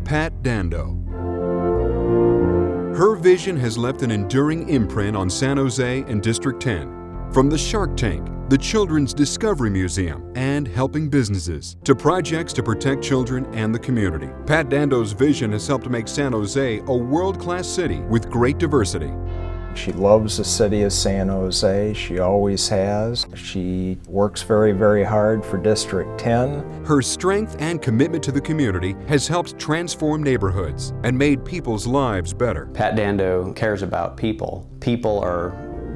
Pat Dando. Her vision has left an enduring imprint on San Jose and District 10. From the Shark Tank, the Children's Discovery Museum, and helping businesses, to projects to protect children and the community, Pat Dando's vision has helped make San Jose a world-class city with great diversity. She loves the city of San Jose. She always has. She works very, very hard for District 10. Her strength and commitment to the community has helped transform neighborhoods and made people's lives better. Pat Dando cares about people. People are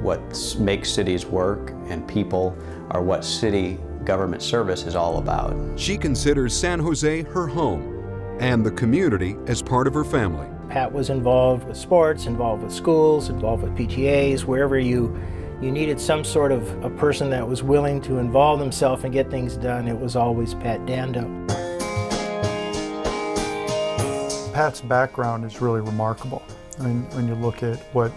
what makes cities work, and people are what city government service is all about. She considers San Jose her home and the community as part of her family. Pat was involved with sports, involved with schools, involved with PTAs, wherever you needed some sort of a person that was willing to involve themselves and get things done, it was always Pat Dando. Pat's background is really remarkable. I mean, when you look at what,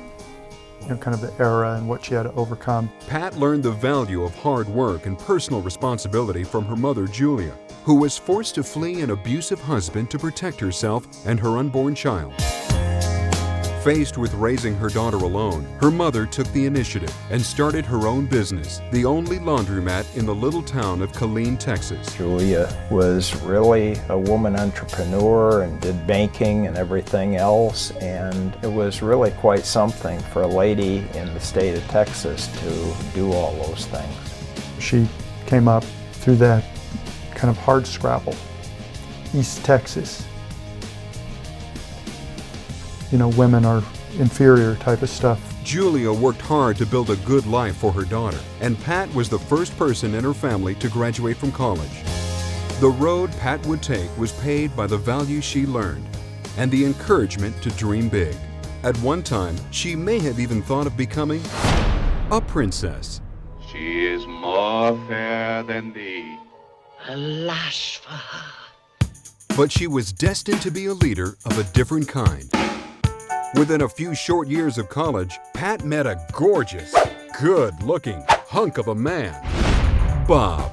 kind of the era and what she had to overcome. Pat learned the value of hard work and personal responsibility from her mother, Julia, who was forced to flee an abusive husband to protect herself and her unborn child. Faced with raising her daughter alone, her mother took the initiative and started her own business, the only laundromat in the little town of Killeen, Texas. Julia was really a woman entrepreneur and did banking and everything else, and it was really quite something for a lady in the state of Texas to do all those things. She came up through that kind of hard scrabble, East Texas. Women are inferior type of stuff. Julia worked hard to build a good life for her daughter, and Pat was the first person in her family to graduate from college. The road Pat would take was paved by the values she learned and the encouragement to dream big. At one time, she may have even thought of becoming a princess. She is more fair than thee. Alas for her. But she was destined to be a leader of a different kind. Within a few short years of college, Pat met a gorgeous, good-looking hunk of a man, Bob.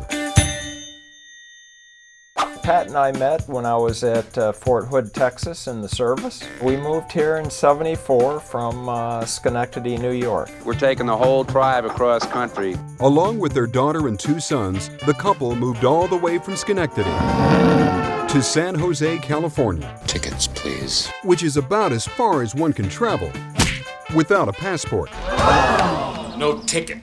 Pat and I met when I was at Fort Hood, Texas in the service. We moved here in '74 from Schenectady, New York. We're taking the whole tribe across country. Along with their daughter and 2 sons, the couple moved all the way from Schenectady to San Jose, California. Tickets, please. Which is about as far as one can travel without a passport. No ticket.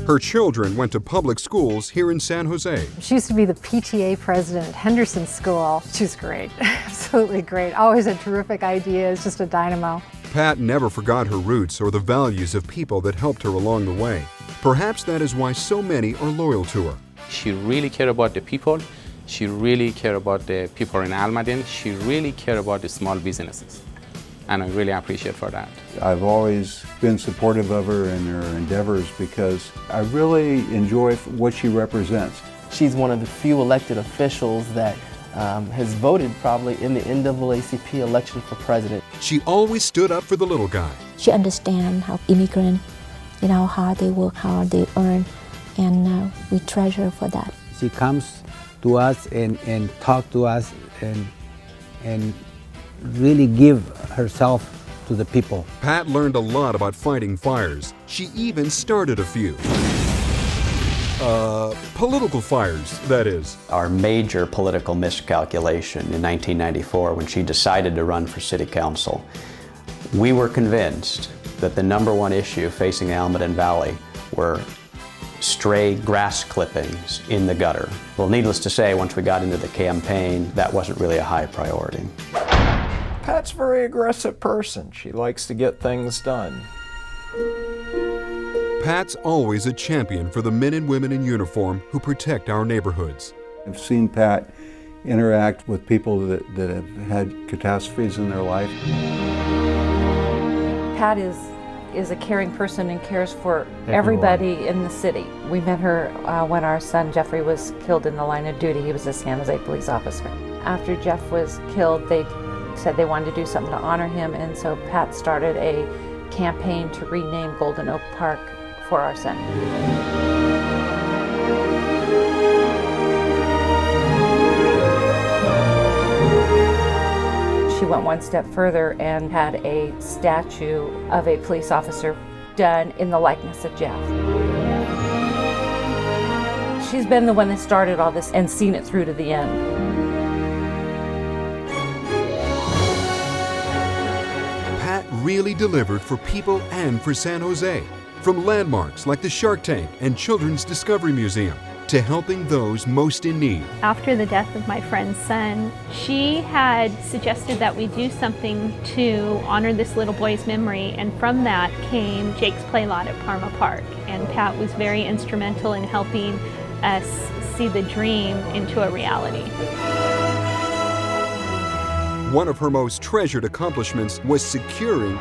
Her children went to public schools here in San Jose. She used to be the PTA president at Henderson School. She's great, absolutely great. Always had terrific ideas, just a dynamo. Pat never forgot her roots or the values of people that helped her along the way. Perhaps that is why so many are loyal to her. She really cared about the people. She really cared about the people in Almaden. She really cared about the small businesses. And I really appreciate for that. I've always been supportive of her in her endeavors because I really enjoy what she represents. She's one of the few elected officials that has voted probably in the NAACP election for president. She always stood up for the little guy. She understands how immigrants, how hard they work, how they earn, and we treasure for that. She comes to us and talk to us and really give herself to the people. Pat learned a lot about fighting fires. She even started a few. Political fires, that is. Our major political miscalculation in 1994 when she decided to run for city council, we were convinced that the #1 issue facing the Almaden Valley were stray grass clippings in the gutter. Well, needless to say, once we got into the campaign, that wasn't really a high priority. Pat's a very aggressive person. She likes to get things done. Pat's always a champion for the men and women in uniform who protect our neighborhoods. I've seen Pat interact with people that have had catastrophes in their life. Pat is a caring person and cares for everybody in the city. We met her when our son Jeffrey was killed in the line of duty. He was a San Jose police officer. After Jeff was killed, they said they wanted to do something to honor him, and so Pat started a campaign to rename Golden Oak Park for our son. went one step further and had a statue of a police officer done in the likeness of Jeff. She's been the one that started all this and seen it through to the end. Pat really delivered for people and for San Jose. From landmarks like the Shark Tank and Children's Discovery Museum to helping those most in need. After the death of my friend's son, she had suggested that we do something to honor this little boy's memory, and from that came Jake's Play Lot at Parma Park. And Pat was very instrumental in helping us see the dream into a reality. One of her most treasured accomplishments was securing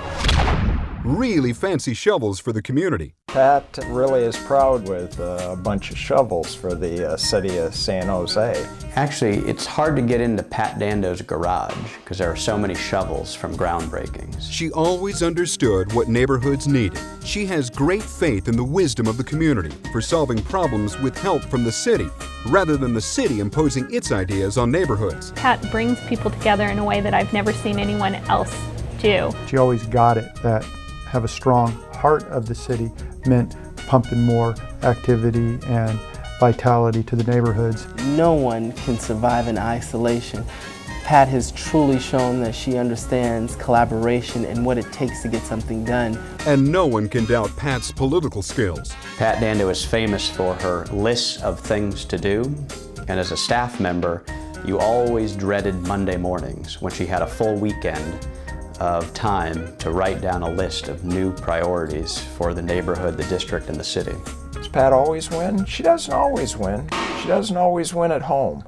really fancy shovels for the community. Pat really is proud with a bunch of shovels for the city of San Jose. Actually, it's hard to get into Pat Dando's garage because there are so many shovels from groundbreakings. She always understood what neighborhoods needed. She has great faith in the wisdom of the community for solving problems with help from the city, rather than the city imposing its ideas on neighborhoods. Pat brings people together in a way that I've never seen anyone else do. She always got it that have a strong heart of the city meant pumping more activity and vitality to the neighborhoods. No one can survive in isolation. Pat has truly shown that she understands collaboration and what it takes to get something done. And no one can doubt Pat's political skills. Pat Dando is famous for her lists of things to do, and as a staff member, you always dreaded Monday mornings when she had a full weekend of time to write down a list of new priorities for the neighborhood, the district, and the city. Does Pat always win? She doesn't always win. She doesn't always win at home.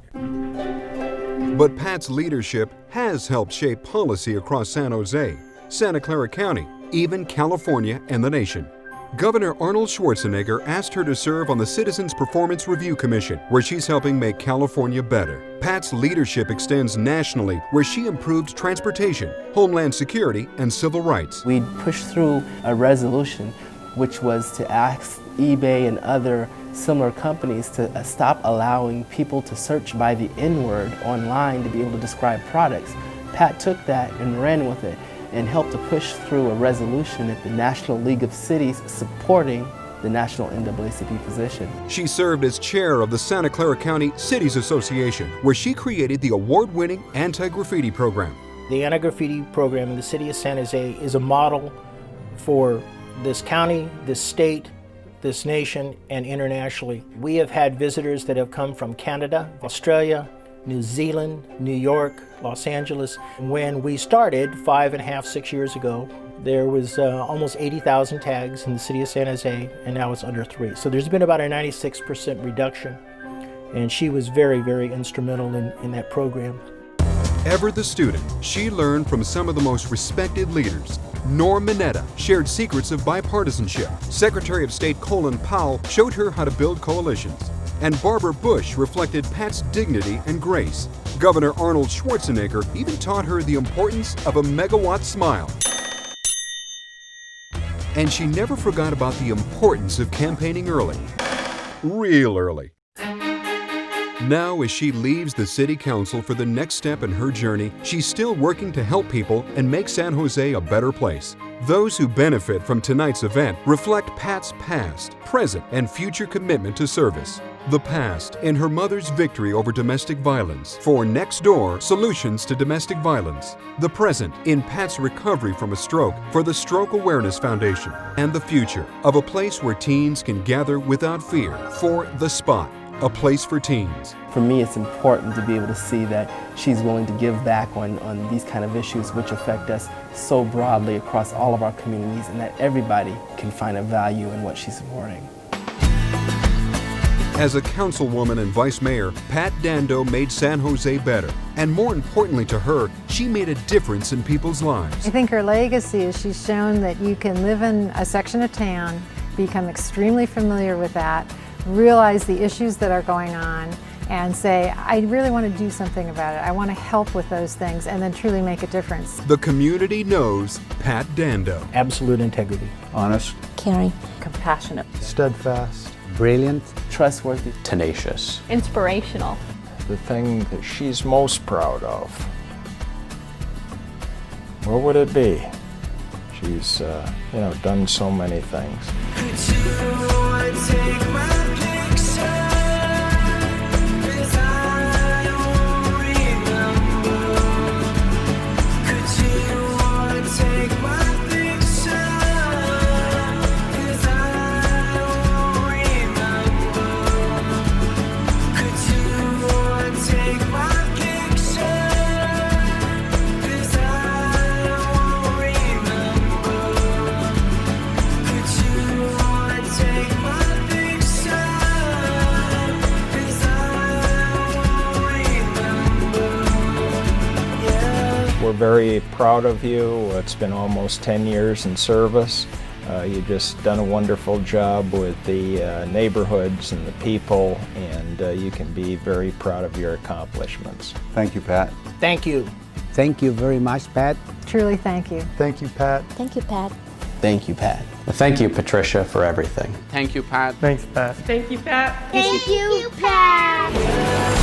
But Pat's leadership has helped shape policy across San Jose, Santa Clara County, even California and the nation. Governor Arnold Schwarzenegger asked her to serve on the Citizens Performance Review Commission, where she's helping make California better. Pat's leadership extends nationally, where she improved transportation, homeland security, and civil rights. We pushed through a resolution which was to ask eBay and other similar companies to stop allowing people to search by the N-word online to be able to describe products. Pat took that and ran with it and helped to push through a resolution at the National League of Cities supporting the National NAACP position. She served as chair of the Santa Clara County Cities Association, where she created the award-winning anti-graffiti program. The anti-graffiti program in the city of San Jose is a model for this county, this state, this nation, and internationally. We have had visitors that have come from Canada, Australia, New Zealand, New York, Los Angeles. When we started 5.5, 6 years ago, there was almost 80,000 tags in the city of San Jose, and now it's under 3. So there's been about a 96% reduction, and she was very, very instrumental in that program. Ever the student, she learned from some of the most respected leaders. Norm Mineta shared secrets of bipartisanship. Secretary of State Colin Powell showed her how to build coalitions. And Barbara Bush reflected Pat's dignity and grace. Governor Arnold Schwarzenegger even taught her the importance of a megawatt smile. And she never forgot about the importance of campaigning early. Real early. Now, as she leaves the City Council for the next step in her journey, she's still working to help people and make San Jose a better place. Those who benefit from tonight's event reflect Pat's past, present, and future commitment to service. The past in her mother's victory over domestic violence for Next Door Solutions to Domestic Violence. The present in Pat's recovery from a stroke for the Stroke Awareness Foundation. And the future of a place where teens can gather without fear for The Spot, a place for teens. For me, it's important to be able to see that she's willing to give back on these kind of issues which affect us so broadly across all of our communities, and that everybody can find a value in what she's supporting. As a councilwoman and vice mayor, Pat Dando made San Jose better. And more importantly to her, she made a difference in people's lives. I think her legacy is she's shown that you can live in a section of town, become extremely familiar with that, realize the issues that are going on, and say, I really want to do something about it. I want to help with those things, and then truly make a difference. The community knows Pat Dando. Absolute integrity. Honest. Caring. Compassionate. Steadfast. Brilliant. Trustworthy. Tenacious. Inspirational. The thing that she's most proud of what would it be? She's, done so many things. We're very proud of you. It's been almost 10 years in service. You've just done a wonderful job with the neighborhoods and the people, and you can be very proud of your accomplishments. Thank you, Pat. Thank you. Thank you very much, Pat. Truly thank you. Thank you, Pat. Thank you, Pat. Thank you, Pat. Well, thank you, Patricia, for everything. Thank you, Pat. Thanks, Pat. Thank you, Pat. Thank you, Pat.